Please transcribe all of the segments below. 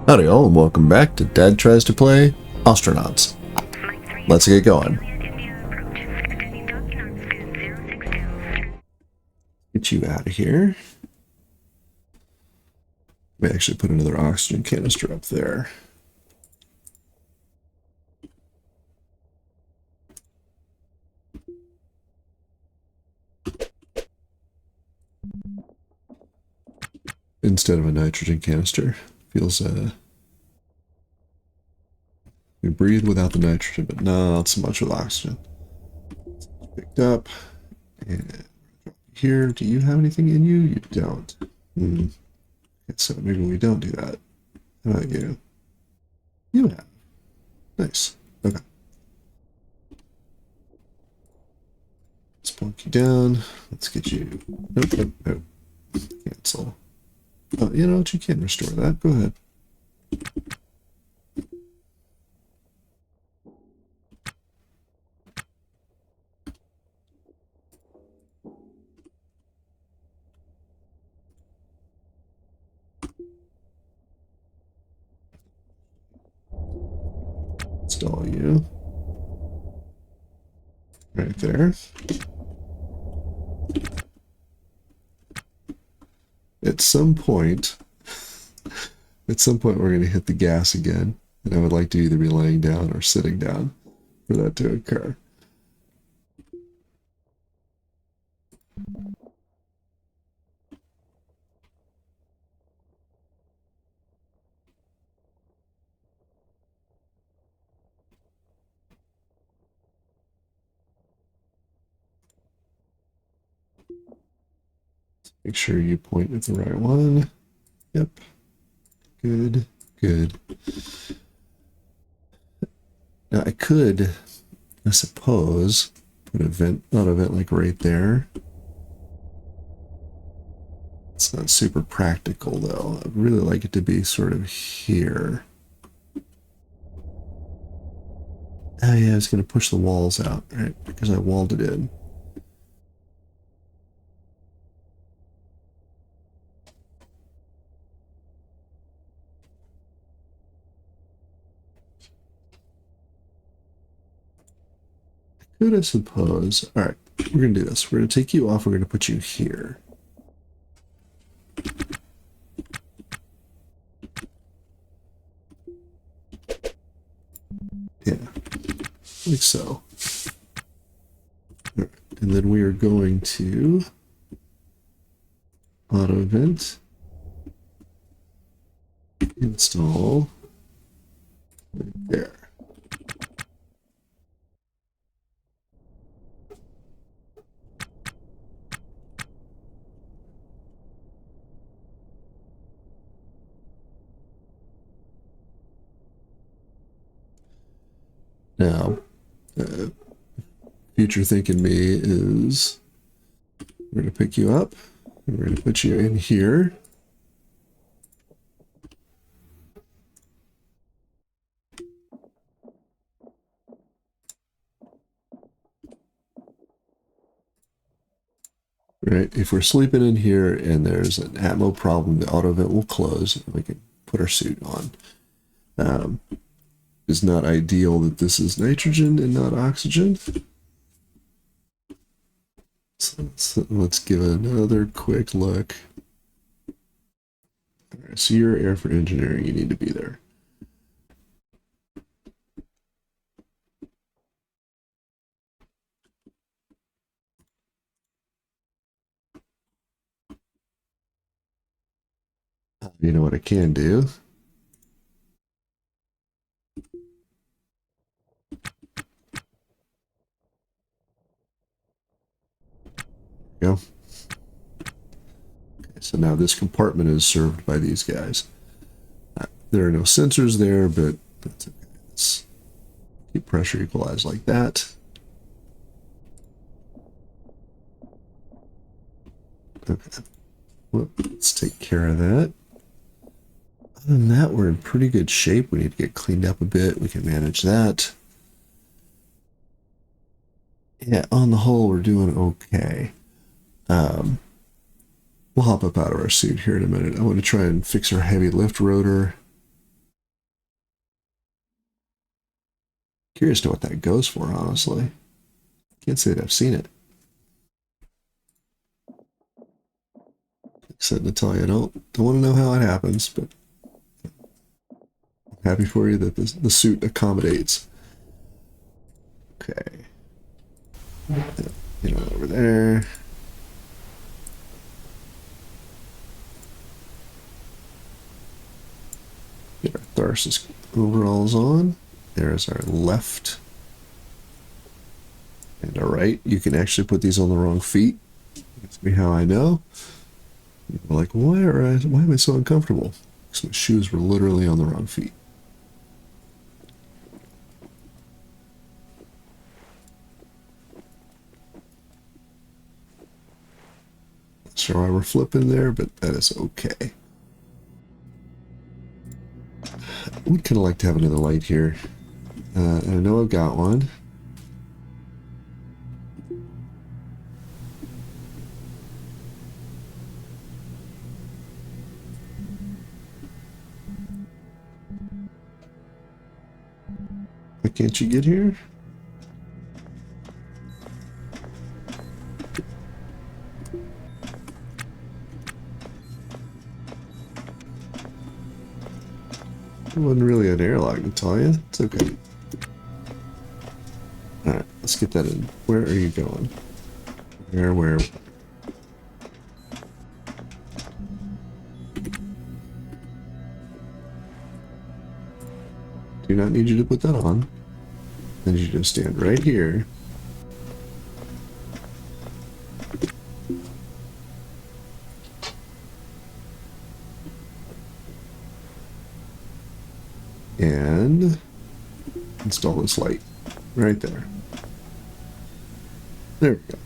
Howdy all, and welcome back to Dad Tries to Play Ostranauts. Let's get going. Get you out of here. We actually put another oxygen canister up there. Instead of a nitrogen canister. Feels we breathe without the nitrogen, but not so much with oxygen. Picked up. And here, do you have anything in you? You don't. Okay, so maybe we don't do that. How about you? You have. Nice. Okay. Let's plunk you down. Let's get you. Nope, nope, nope. Cancel. Oh, you know what? You can restore that. Go ahead. Install you. Right there. At some point we're going to hit the gas again, and I would like to either be laying down or sitting down for that to occur. Make sure you point at the right one. Yep. Good, good. Now I could, I suppose, put a vent, not a vent like right there. It's not super practical though. I'd really like it to be sort of here. Oh yeah, I was going to push the walls out, right? Because I walled it in. Could I suppose? All right, we're going to do this. We're going to take you off. We're going to put you here. Yeah, like so. All right. And then we are going to auto vent, install right there. Now, future thinking me is we're going to pick you up, and we're going to put you in here. Right, if we're sleeping in here and there's an atmo problem, the auto vent will close and we can put our suit on. It's not ideal that this is nitrogen and not oxygen. So let's give another quick look. All right, so you're air for engineering, you need to be there. You know what I can do? Go. Okay, so now this compartment is served by these guys. There are no sensors there, but that's okay. Let's keep pressure equalized like that. Okay. Well, let's take care of that. Other than that, we're in pretty good shape. We need to get cleaned up a bit. We can manage that. Yeah, on the whole, we're doing okay. We'll hop up out of our suit here in a minute. I want to try and fix our heavy lift rotor. Curious to what that goes for, honestly. Can't say that I've seen it. Like I said, Natalia, don't want to know how it happens, but I'm happy for you that the suit accommodates. Okay. You know, over there. Get our Tharsis overalls on. There's our left and our right. You can actually put these on the wrong feet. That's me how I know. You're like, why am I so uncomfortable? Because my shoes were literally on the wrong feet. Not sure why we're flipping there, but that is okay. I would kind of like to have another light here. And I know I've got one. Why can't you get here? It wasn't really an airlock, Natalia. It's okay. Alright, let's get that in. Where are you going? Where? Do not need you to put that on. Then you just stand right here. And install this light right there. There we go.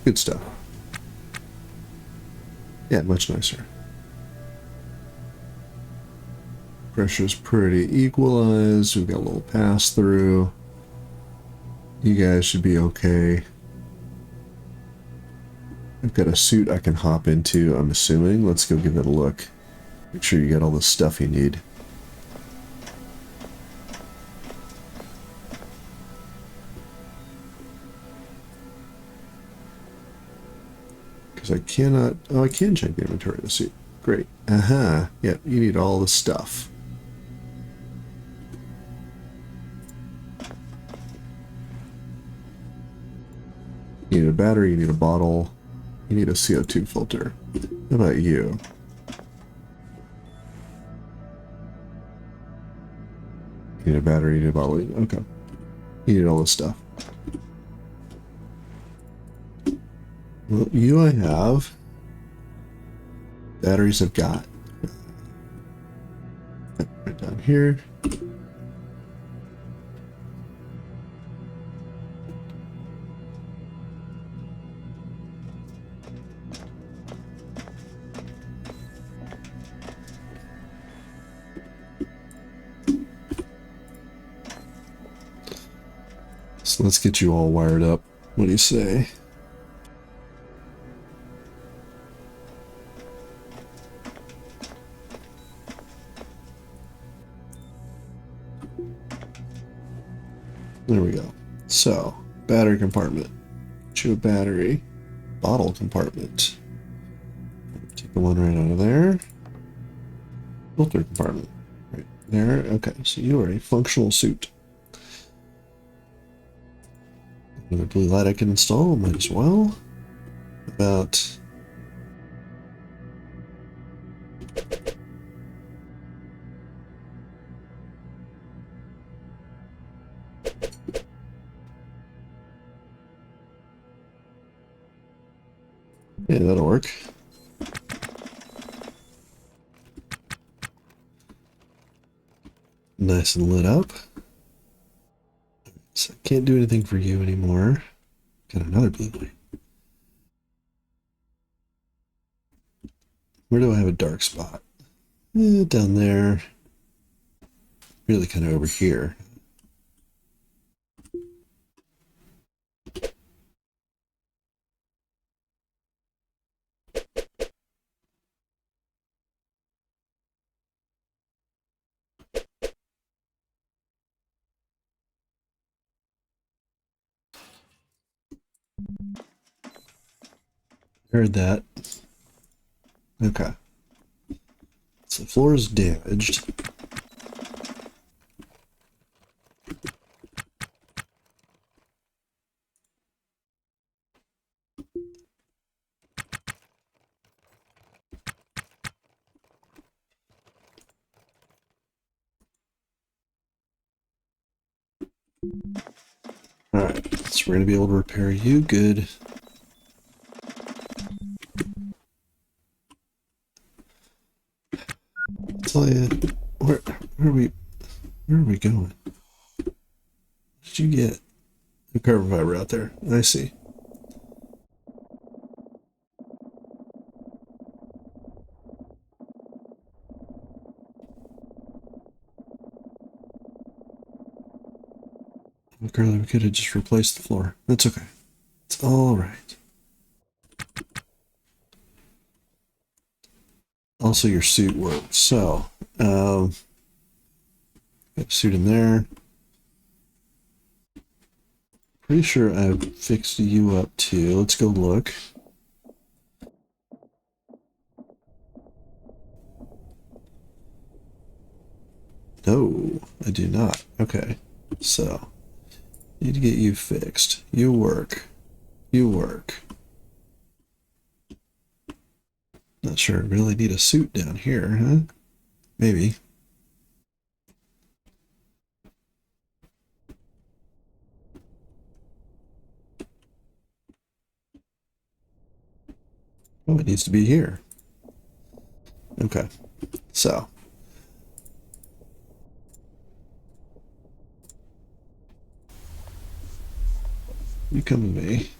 Good stuff. Yeah, much nicer. Pressure's pretty equalized. We've got a little pass through. You guys should be okay. I've got a suit I can hop into, I'm assuming. Let's go give it a look. Make sure you get all the stuff you need. Because I cannot... Oh, I can check the inventory of the suit. Great. Uh-huh. Yeah, you need all the stuff. You need a battery, you need a bottle, you need a CO2 filter. How about you? You need a battery, you need a bottle. Okay. You need all this stuff. Well, you I have. Batteries I've got. Right down here. So let's get you all wired up. What do you say? There we go. So, battery compartment. Get you a battery. Bottle compartment. Take the one right out of there. Filter compartment. Right there. Okay, so you are a functional suit. Another blue light I can install, might as well. About... Yeah, that'll work. Nice and lit up. So I can't do anything for you anymore. Got another blue light. Where do I have a dark spot? Down there. Really kind of over here. Heard that. Okay. So the floor is damaged. Alright, so we're going to be able to repair you. Good. I'll tell you, where are we going? What did you get? A carbon fiber out there. I see. Curly, we could have just replaced the floor. That's okay. It's all right. Also, your suit works. So, got a suit in there. Pretty sure I've fixed you up too. Let's go look. No, I do not. Okay, so need to get you fixed. You work. You work. Not sure I really need a suit down here, huh? Maybe. Oh, it needs to be here. Okay, so. You come with me.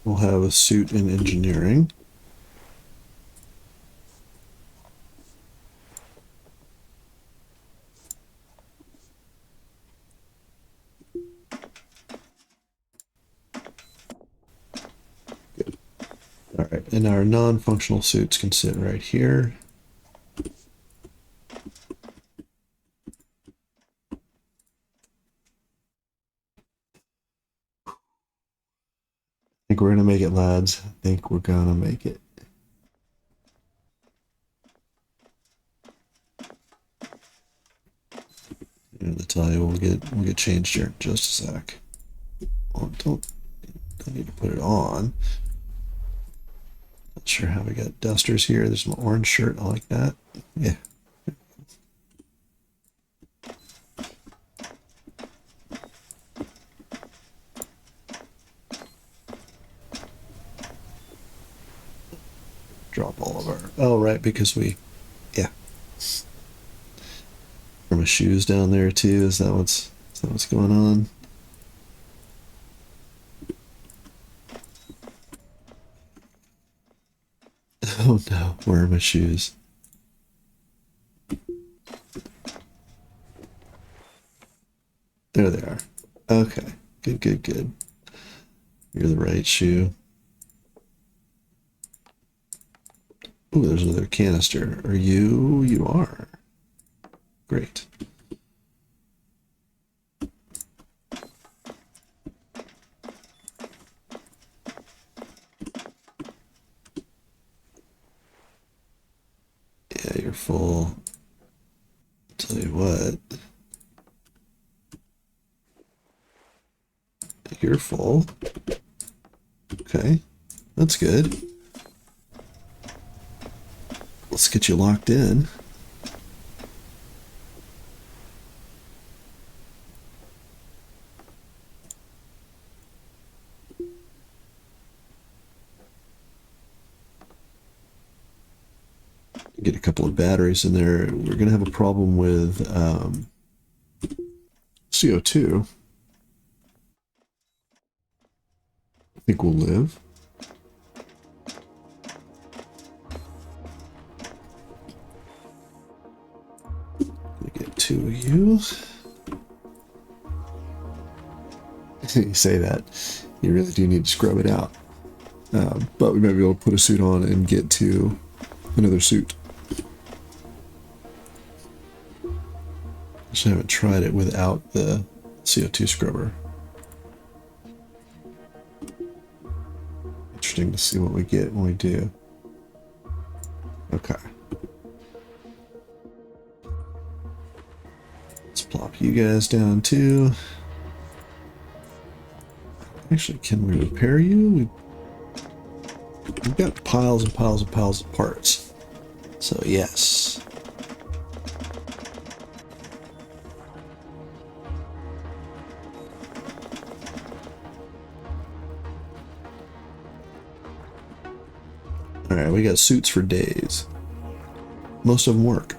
We'll have a suit in engineering. Good. All right, and our non-functional suits can sit right here. I think we're gonna make it, lads. I think we're gonna make it. And I'll tell you, we'll get changed here in just a sec. Oh, don't need to put it on. Not sure how we got dusters here. There's an orange shirt. I like that. Yeah. Drop all of our. Oh, right, because we. Yeah. Are my shoes down there too? Is that what's going on? Oh no, where are my shoes? There they are. Okay, good, good, good. You're the right shoe. Oh, there's another canister. Are you? You are. Great. Yeah, you're full. Tell you what. You're full. Okay, that's good. Let's get you locked in. Get a couple of batteries in there. We're going to have a problem with CO2. I think we'll live. Get two of you. You say that, you really do need to scrub it out. But we might be able to put a suit on and get to another suit. Actually, I haven't tried it without the CO2 scrubber. Interesting to see what we get when we do. Okay. Let's plop you guys down too. Actually, can we repair you? We've got piles and piles and piles of parts. So yes. Alright, we got suits for days. Most of them work.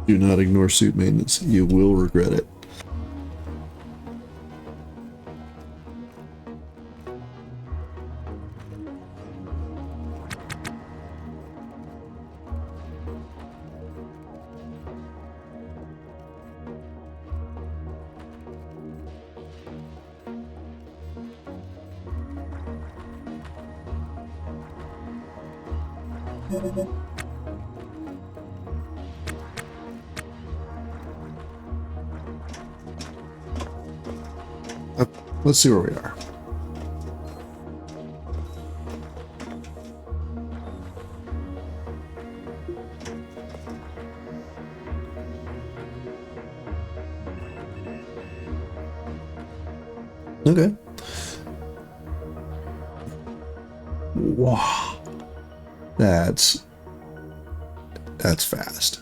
Do not ignore suit maintenance. You will regret it. Let's see where we are. Okay. Wow. That's fast.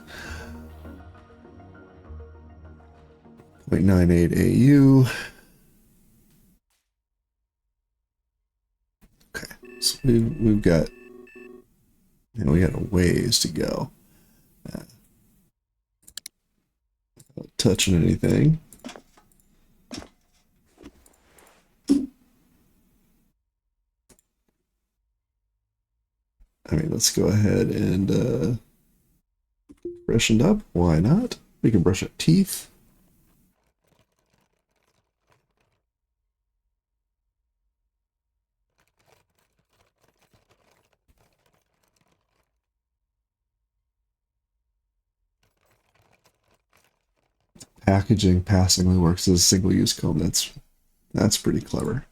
0.98 AU. Okay. So we've got, we got a ways to go. Not touching anything. I mean, let's go ahead and freshen up. Why not? We can brush our teeth. Packaging passingly works as a single-use comb. That's pretty clever.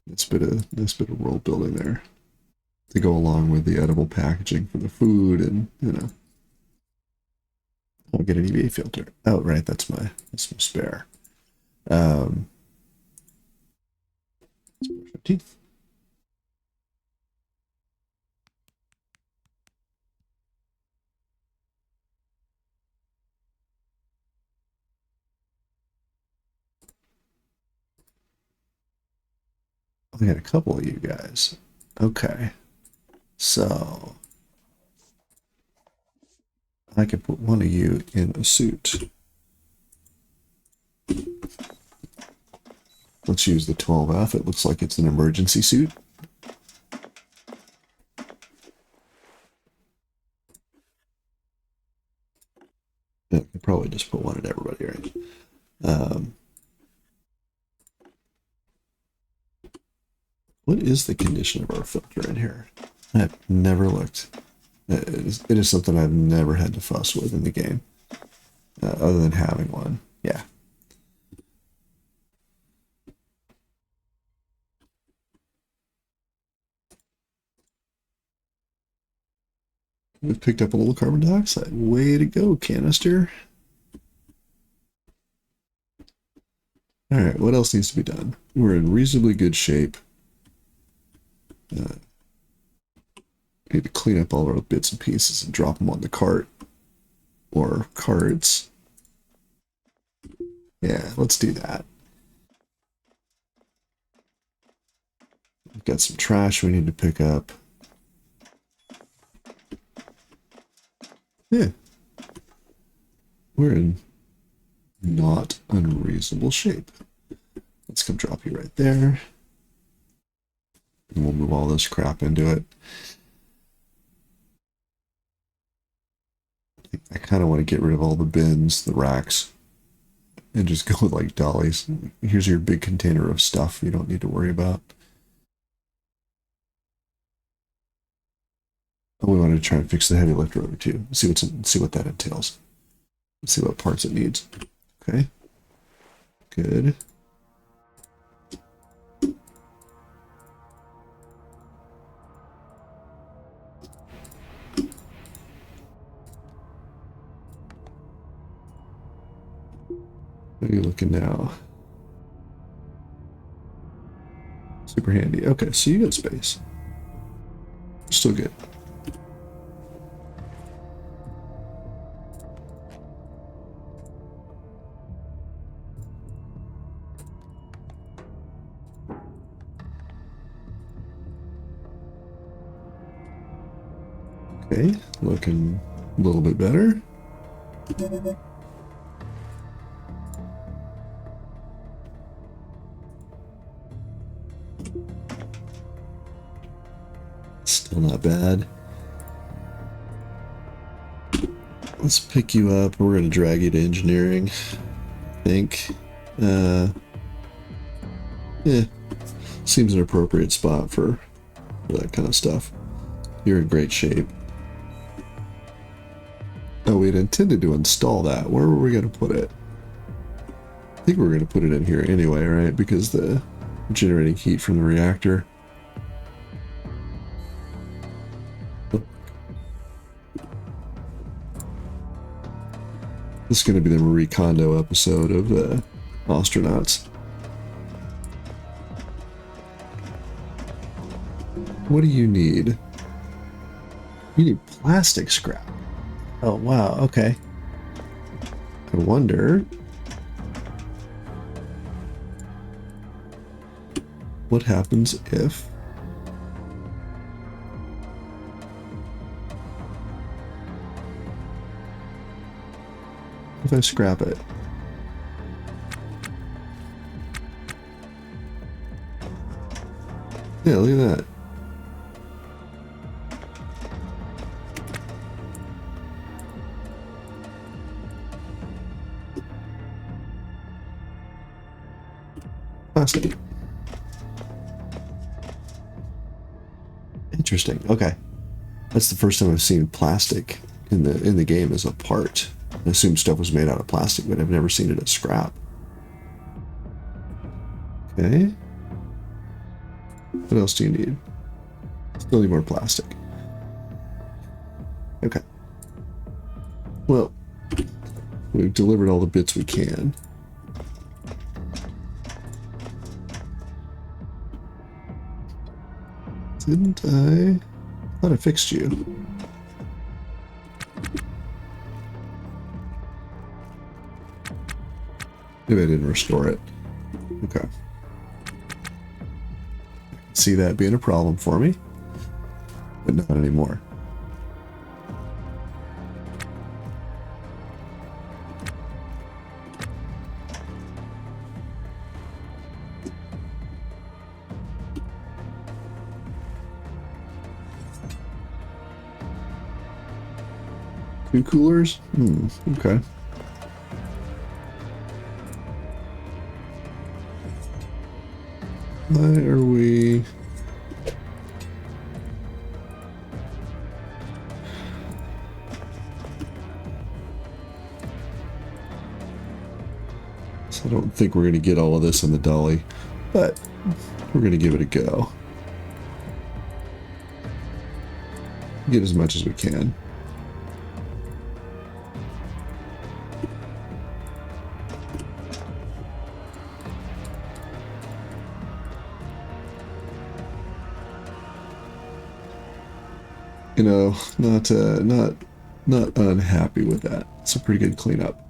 Nice bit of world building there to go along with the edible packaging for the food, and I'll get an EVA filter. Oh, right, that's my spare. Let's brush our teeth. I got a couple of you guys. Okay, so I could put one of you in a suit. Let's use the 12F. It looks like it's an emergency suit. Yeah, I could probably just put one in everybody, right? What is the condition of our filter in here? I've never looked. It is something I've never had to fuss with in the game, other than having one. Yeah. We've picked up a little carbon dioxide. Way to go, canister. All right, what else needs to be done? We're in reasonably good shape. Need to clean up all our bits and pieces and drop them on the cart or carts. Yeah, let's do that. We've got some trash we need to pick up. Yeah. We're in not unreasonable shape. Let's come drop you right there. And we'll move all this crap into it. I kind of want to get rid of all the bins, the racks, and just go with like dollies. Here's your big container of stuff you don't need to worry about. Oh, we want to try and fix the heavy lift rotor too. See what that entails. See what parts it needs. Okay. Good. What are you looking now? Super handy. Okay, so you got space. Still good. Okay, looking a little bit better. Still not bad. Let's pick you up. We're going to drag you to engineering, I think. Yeah, seems an appropriate spot for that kind of stuff. You're in great shape. Oh, we had intended to install that. Where were we going to put it? I think we were going to put it in here anyway, right? Because the generating heat from the reactor. This is going to be the Marie Kondo episode of Ostranauts. What do you need? You need plastic scrap. Oh, wow, okay. I wonder what happens if I scrap it. Yeah, look at that. Plastic. Interesting. Okay. That's the first time I've seen plastic in the game as a part. I assumed stuff was made out of plastic, but I've never seen it as scrap. Okay. What else do you need? Still need more plastic. Okay. Well, we've delivered all the bits we can. Didn't I? I thought I fixed you. Maybe I didn't restore it. Okay. See that being a problem for me, but not anymore. Two coolers? Okay. Why are we... I don't think we're going to get all of this in the dolly, but we're going to give it a go. Get as much as we can. You know, not unhappy with that. It's a pretty good cleanup.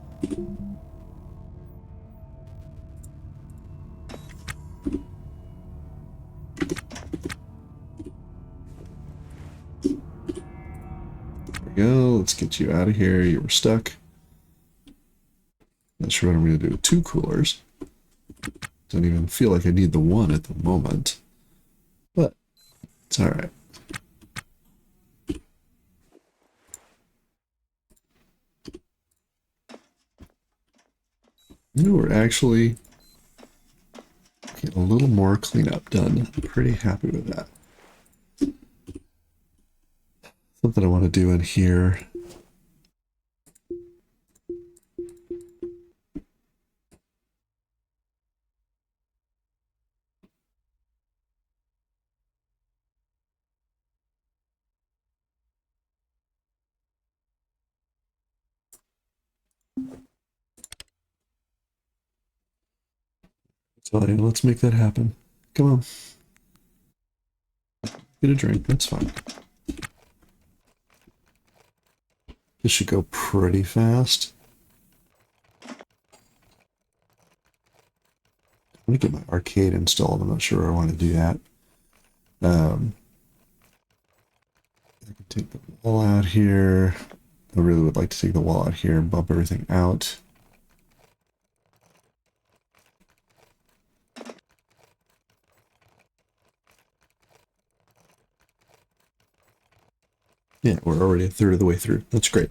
Go. Let's get you out of here. You were stuck. Not sure what I'm going to do with two coolers. Don't even feel like I need the one at the moment. But it's all right. We're actually getting a little more cleanup done. I'm pretty happy with that. that I want to do in here. Tell you, let's make that happen. Come on. Get a drink, that's fine. This should go pretty fast. Let me get my arcade installed. I'm not sure I want to do that. I can take the wall out here. I really would like to take the wall out here and bump everything out. Yeah, we're already a third of the way through. That's great.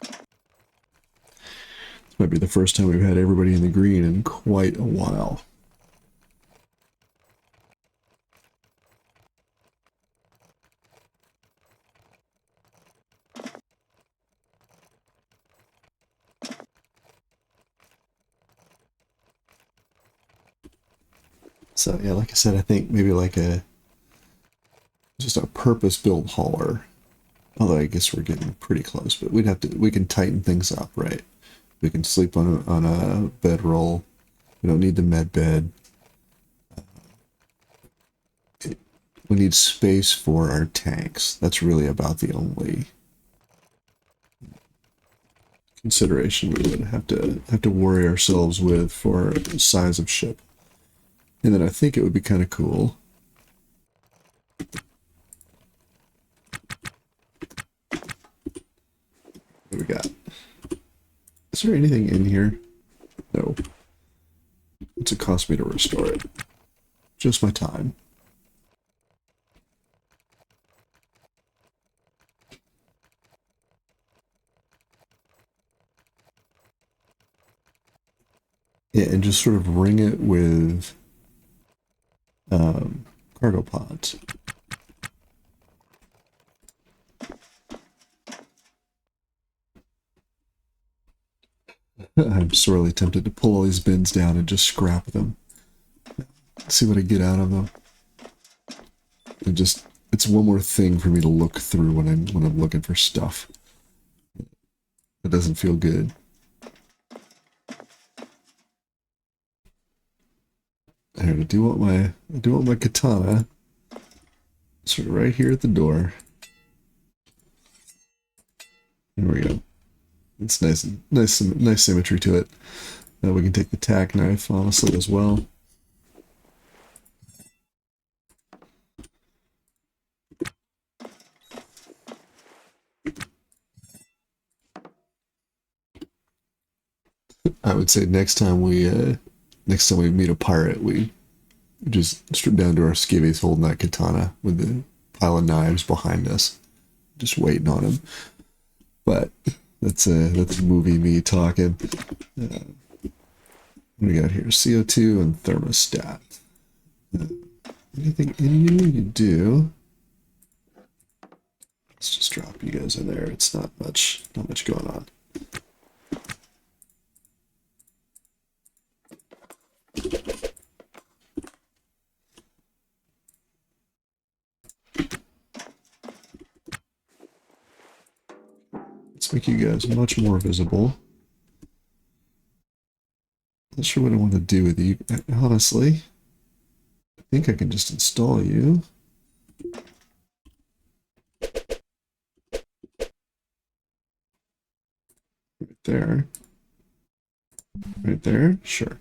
This might be the first time we've had everybody in the green in quite a while. So yeah, like I said, I think maybe like just a purpose-built hauler. Although I guess we're getting pretty close, but we can tighten things up, right? We can sleep on a bedroll. We don't need the med bed. We need space for our tanks. That's really about the only consideration we would have to worry ourselves with for size of ship. And then I think it would be kind of cool. What do we got? Is there anything in here? No. What's it cost me to restore it? Just my time. Yeah, and just sort of ring it with cargo pods. I'm sorely tempted to pull all these bins down and just scrap them. See what I get out of them. And just, it's one more thing for me to look through when I'm looking for stuff. It doesn't feel good. I do want my katana. Sort of right here at the door. There we go. It's nice symmetry to it. We can take the tack knife, honestly, as well. I would say next time we meet a pirate, we just strip down to our skivvies holding that katana with the pile of knives behind us, just waiting on him. But that's movie me talking. What do we got here? CO2 and thermostat. Anything in you do? Let's just drop you guys in there. It's not much going on. Let's make you guys much more visible. Not sure what I want to do with you. Honestly, I think I can just install you. Right there. Right there? Sure.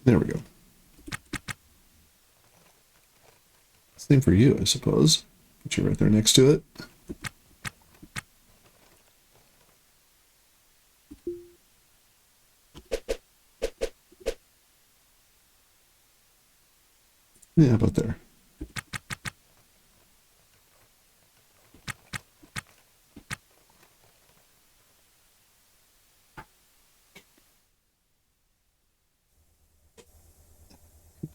There we go. Same for you, I suppose. Put you right there next to it. Yeah, about there.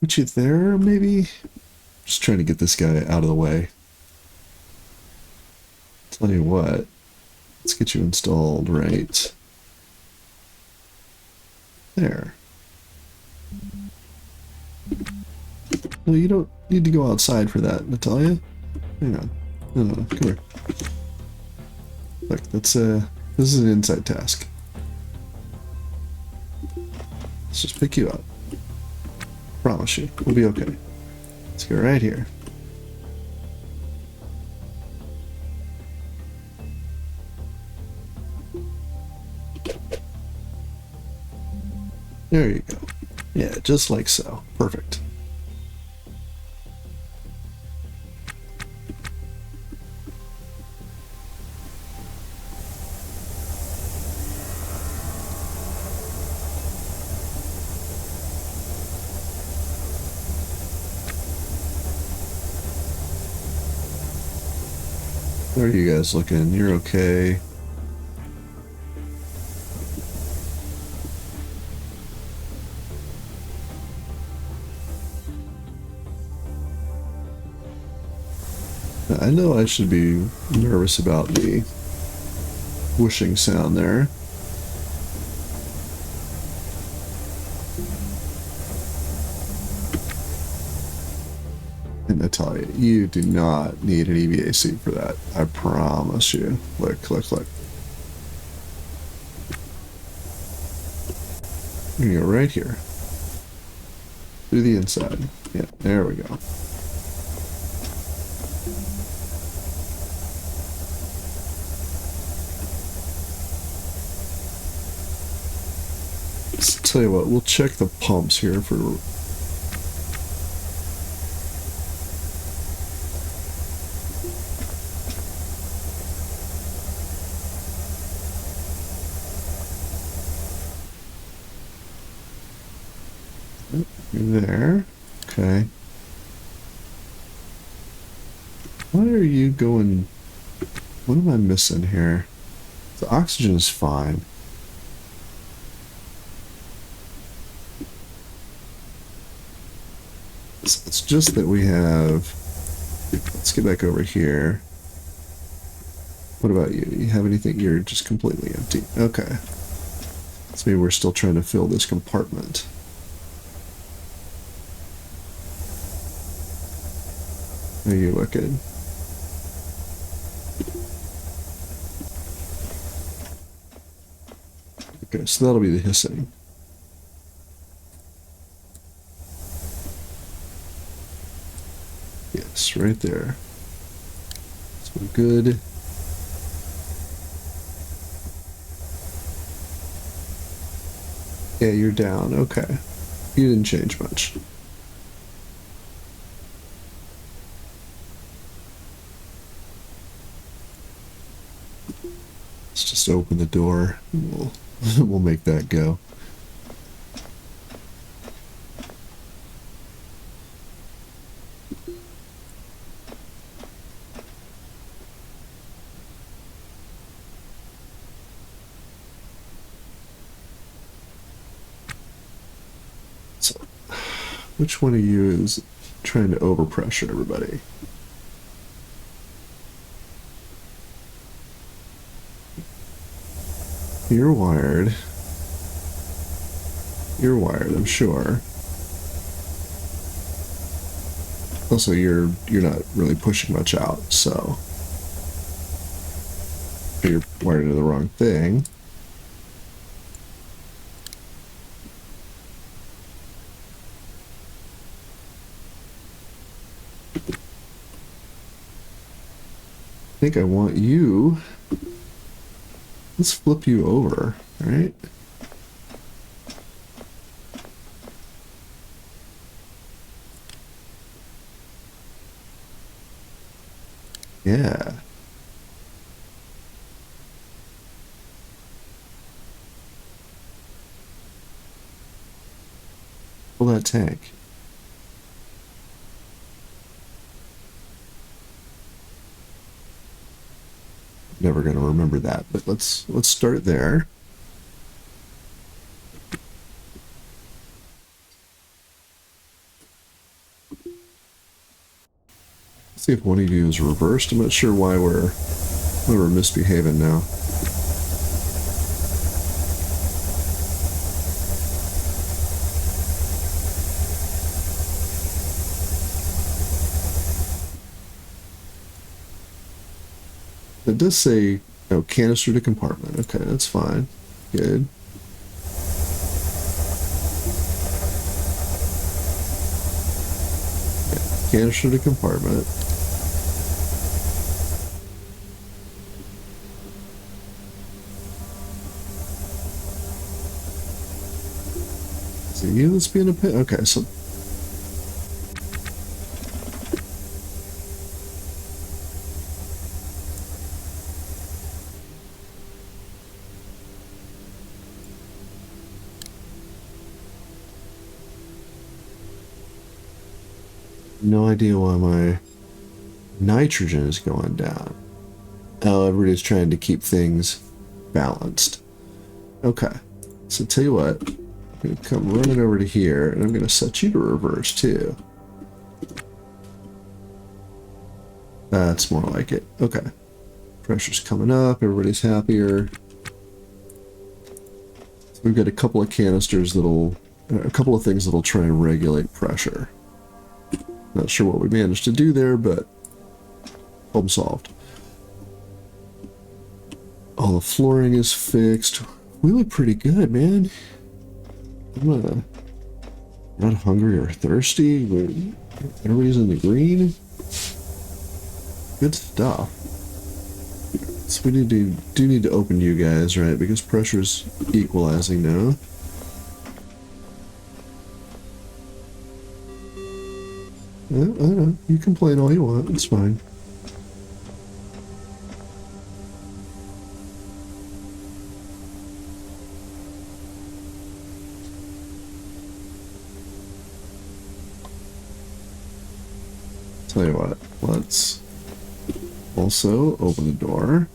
Put you there, maybe? Just trying to get this guy out of the way. Tell you what, let's get you installed right there. No, you don't need to go outside for that, Natalia. Hang on. No, come here. Look, this is an inside task. Let's just pick you up. Promise you, we'll be okay. Let's go right here. There you go. Yeah, just like so. Perfect. How are you guys looking? You're okay. I know I should be nervous about the whooshing sound there. And Natalia, you do not need an EVAC for that. I promise you. Look. You go right here. Through the inside. Yeah, there we go. Let's tell you what, we'll check the pumps here for... You're there. Okay. Why are you going... What am I missing here? The oxygen is fine. It's just that we have... Let's get back over here. What about you? You have anything? You're just completely empty. Okay. So maybe we're still trying to fill this compartment. Are you looking? Okay, so that'll be the hissing. Yes, right there. So we're good. Yeah, you're down. Okay. You didn't change much. Let's just open the door and we'll make that go. So, which one of you is trying to overpressure everybody? You're wired. You're wired, I'm sure. Also, you're not really pushing much out, so you're wired to the wrong thing. I think I want you. Let's flip you over, all right? Yeah. Pull that tank. Never gonna remember that, but let's start there. See if one of you is reversed. I'm not sure why we're misbehaving now. It does say, oh, canister to compartment. Okay, that's fine. Good. Yeah, canister to compartment. Is it you that's being a pit? Okay, so no idea why my nitrogen is going down. Oh, everybody's trying to keep things balanced. Okay, so tell you what, I'm going to come running over to here, and I'm going to set you to reverse too. That's more like it. Okay, pressure's coming up, everybody's happier. So we've got a couple of canisters that'll, a couple of things that'll try and regulate pressure. Not sure what we managed to do there, but problem solved. All the flooring is fixed. We look pretty good, man. I'm not hungry or thirsty. Everybody's in the green. Good stuff. So we do need to open you guys, right? Because pressure's equalizing now. I don't know. You complain all you want. It's fine. Tell you what. Let's also open the door.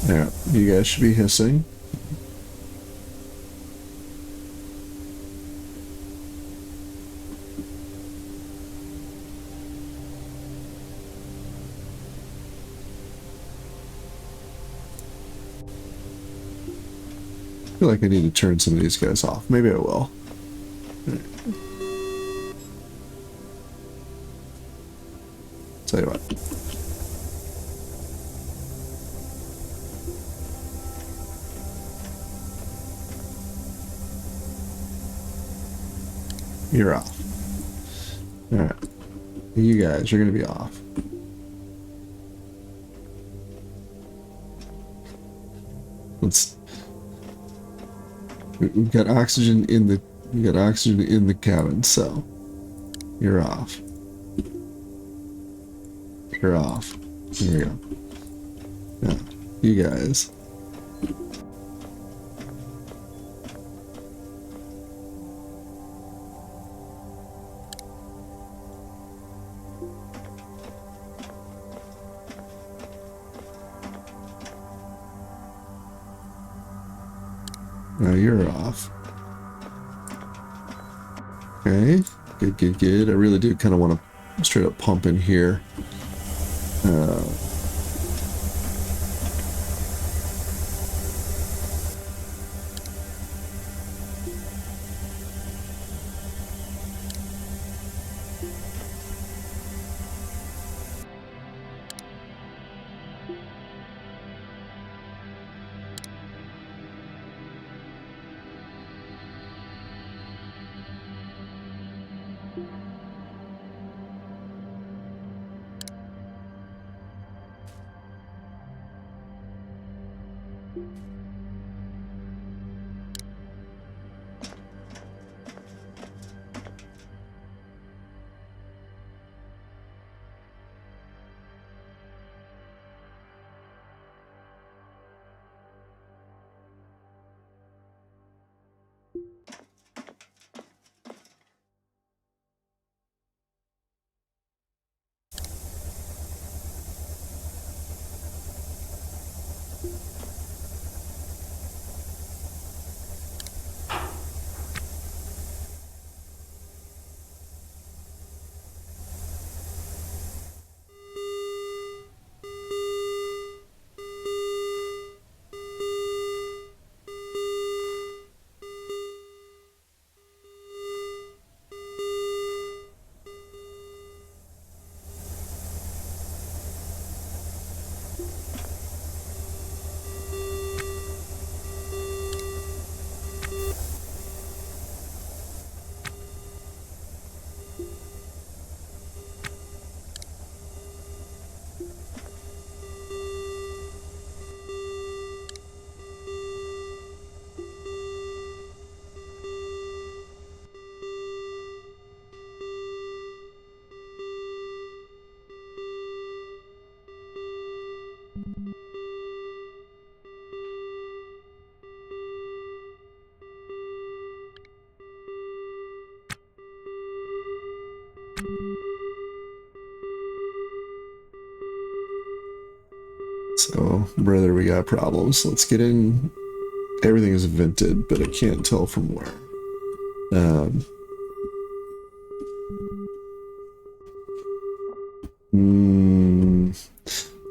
There. You guys should be hissing. I feel like I need to turn some of these guys off. Maybe I will. Right. Tell you what. You're off. Alright. You guys are going to be off. Let's... We've got oxygen in the cabin, so you're off. You're off. There we go. Yeah, you guys. Now you're off. Okay, good, good, good. I really do kind of want to straight up pump in here. So, brother, we got problems. Let's get in. Everything is vented, but I can't tell from where. I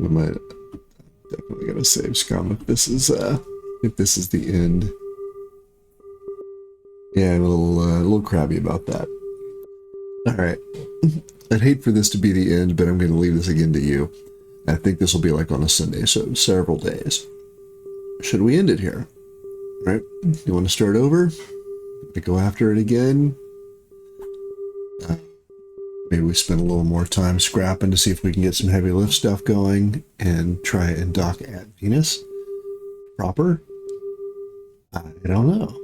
might definitely gotta save scum if this is the end. Yeah, I'm a little crabby about that. All right, I'd hate for this to be the end, but I'm gonna leave this again to you. I think this will be like on a Sunday, so several days. Should we end it here? All right, you want to start over? To go after it again? Maybe we spend a little more time scrapping to see if we can get some heavy lift stuff going and try and dock at Venus proper. I don't know.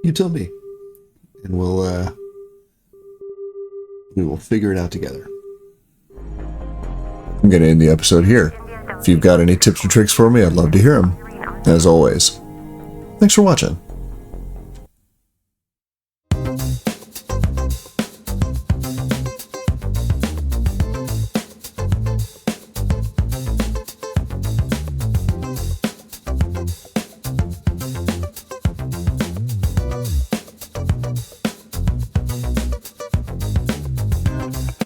You tell me, and we will figure it out together. I'm going to end the episode here. If you've got any tips or tricks for me, I'd love to hear them. As always, thanks for watching.